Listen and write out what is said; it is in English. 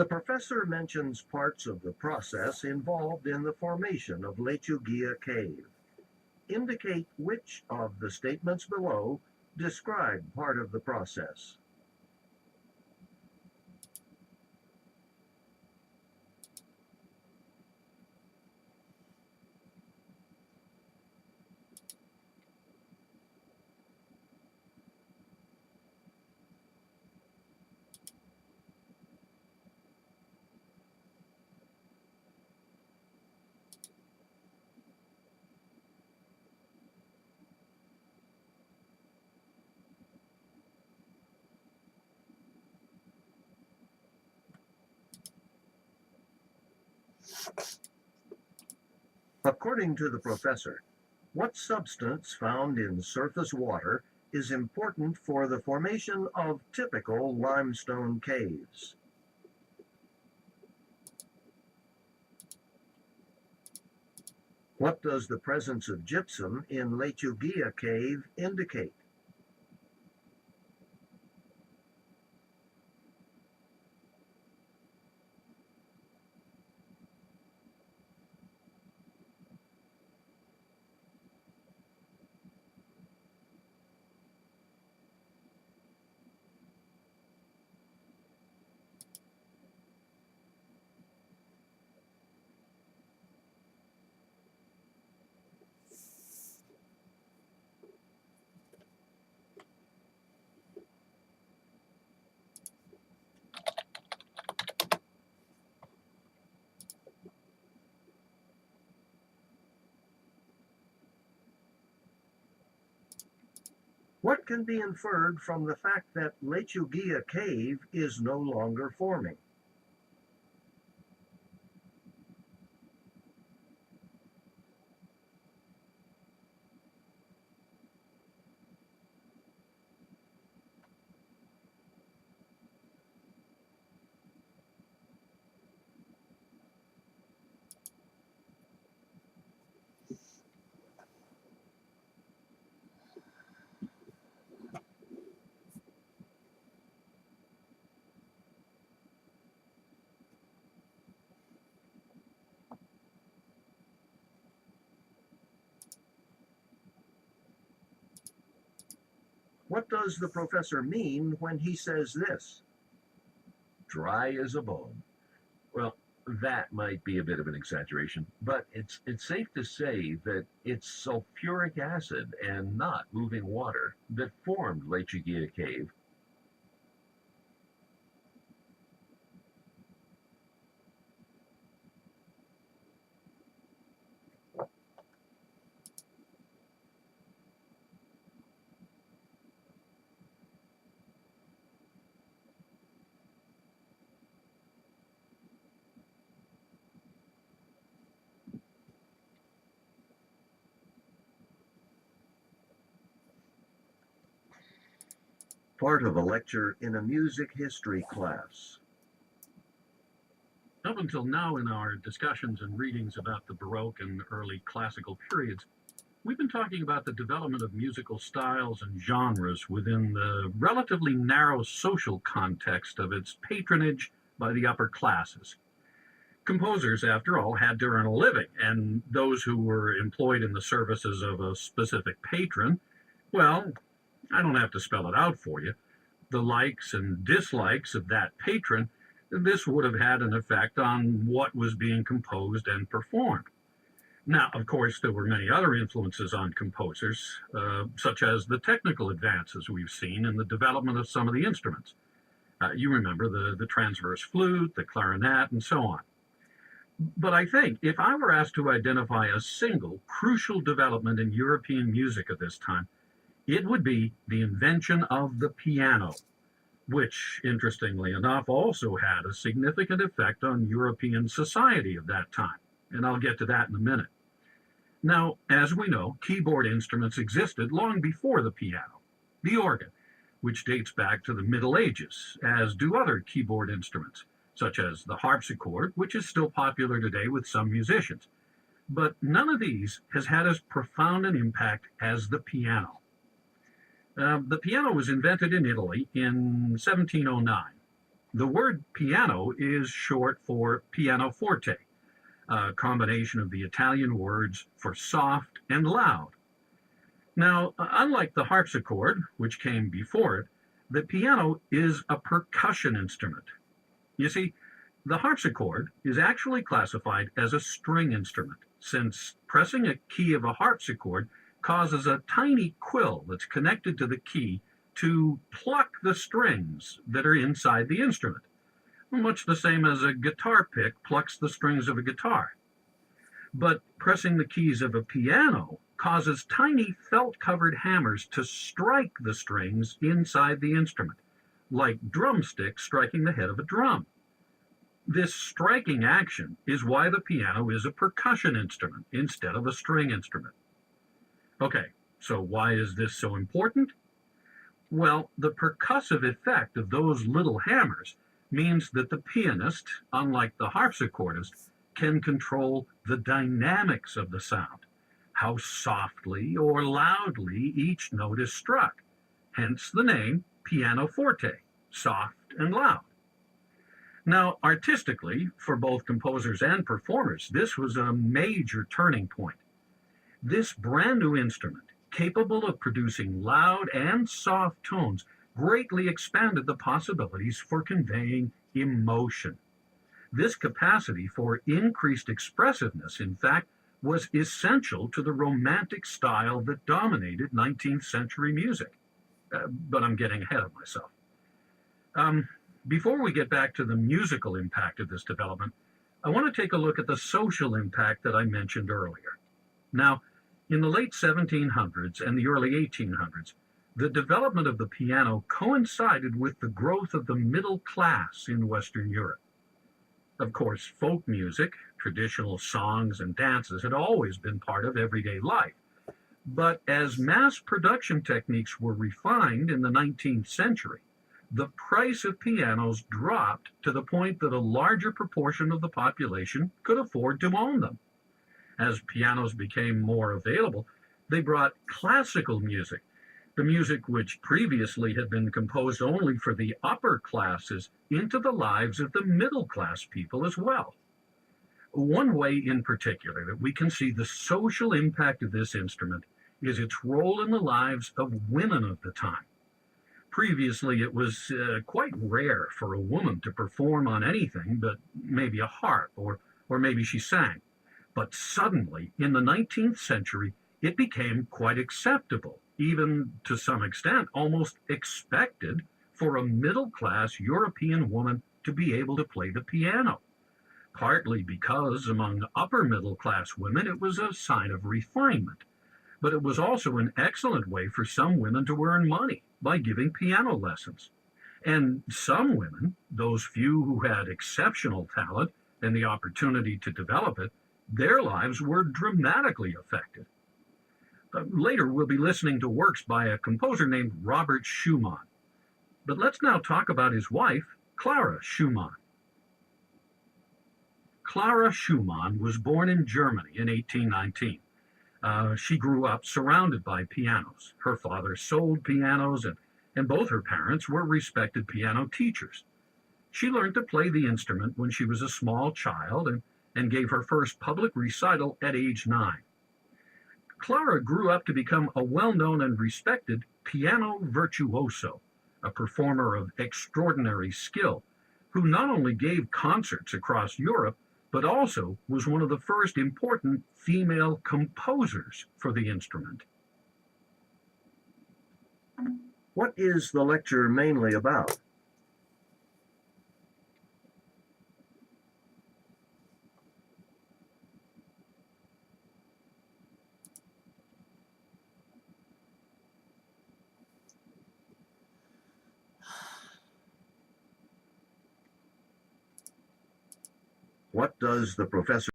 The professor mentions parts of the process involved in the formation of Lechuguilla Cave. Indicate which of the statements below describe part of the process. According to the professor, what substance found in surface water is important for the formation of typical limestone caves? What does the presence of gypsum in Lechuguilla Cave indicate? What can be inferred from the fact that Lechuguilla Cave is no longer forming? What does the professor mean when he says this? Dry as a bone. Well, that might be a bit of an exaggeration, but it's safe to say that it's sulfuric acid and not moving water that formed Lechuguilla Cave. Part of a lecture in a music history class. Up until now in our discussions and readings about the Baroque and early classical periods, we've been talking about the development of musical styles and genres within the relatively narrow social context of its patronage by the upper classes. Composers, after all, had to earn a living, and those who were employed in the services of a specific patron, well, I don't have to spell it out for you. The likes and dislikes of that patron, this would have had an effect on what was being composed and performed. Now, of course, there were many other influences on composers, such as the technical advances we've seen in the development of some of the instruments. You remember the transverse flute, the clarinet, and so on. But I think if I were asked to identify a single crucial development in European music at this time, it would be the invention of the piano, which, interestingly enough, also had a significant effect on European society of that time. And I'll get to that in a minute. Now, as we know, keyboard instruments existed long before the piano. The organ, which dates back to the Middle Ages, as do other keyboard instruments, such as the harpsichord, which is still popular today with some musicians. But none of these has had as profound an impact as the piano. The piano was invented in Italy in 1709, The word piano is short for pianoforte, a combination of the Italian words for soft and loud. Now, unlike the harpsichord, which came before it, the piano is a percussion instrument. You see, the harpsichord is actually classified as a string instrument, since pressing a key of a harpsichord causes a tiny quill that's connected to the key to pluck the strings that are inside the instrument, much the same as a guitar pick plucks the strings of a guitar. But pressing the keys of a piano causes tiny felt-covered hammers to strike the strings inside the instrument, like drumsticks striking the head of a drum. This striking action is why the piano is a percussion instrument instead of a string instrument. Okay, so why is this so important? Well, the percussive effect of those little hammers means that the pianist, unlike the harpsichordist, can control the dynamics of the sound, how softly or loudly each note is struck, hence the name pianoforte, soft and loud. Now, artistically, for both composers and performers, this was a major turning point. This brand new instrument, capable of producing loud and soft tones, greatly expanded the possibilities for conveying emotion. This capacity for increased expressiveness, in fact, was essential to the romantic style that dominated 19th century music. But I'm getting ahead of myself. Before we get back to the musical impact of this development, I want to take a look at the social impact that I mentioned earlier. Now, in the late 1700s and the early 1800s, the development of the piano coincided with the growth of the middle class in Western Europe. Of course, folk music, traditional songs and dances had always been part of everyday life. But as mass production techniques were refined in the 19th century, the price of pianos dropped to the point that a larger proportion of the population could afford to own them. As pianos became more available, they brought classical music, the music which previously had been composed only for the upper classes, into the lives of the middle class people as well. One way in particular that we can see the social impact of this instrument is its role in the lives of women of the time. Previously, it was quite rare for a woman to perform on anything but maybe a harp, or maybe she sang. But suddenly, in the 19th century, it became quite acceptable, even to some extent almost expected, for a middle-class European woman to be able to play the piano. Partly because among upper middle-class women it was a sign of refinement, but it was also an excellent way for some women to earn money by giving piano lessons. And some women, those few who had exceptional talent and the opportunity to develop it, their lives were dramatically affected. Later, we'll be listening to works by a composer named Robert Schumann. But let's now talk about his wife, Clara Schumann. Clara Schumann was born in Germany in 1819. She grew up surrounded by pianos. Her father sold pianos, and both her parents were respected piano teachers. She learned to play the instrument when she was a small child and gave her first public recital at age 9. Clara grew up to become a well-known and respected piano virtuoso, a performer of extraordinary skill, who not only gave concerts across Europe, but also was one of the first important female composers for the instrument. What is the lecture mainly about? What does the professor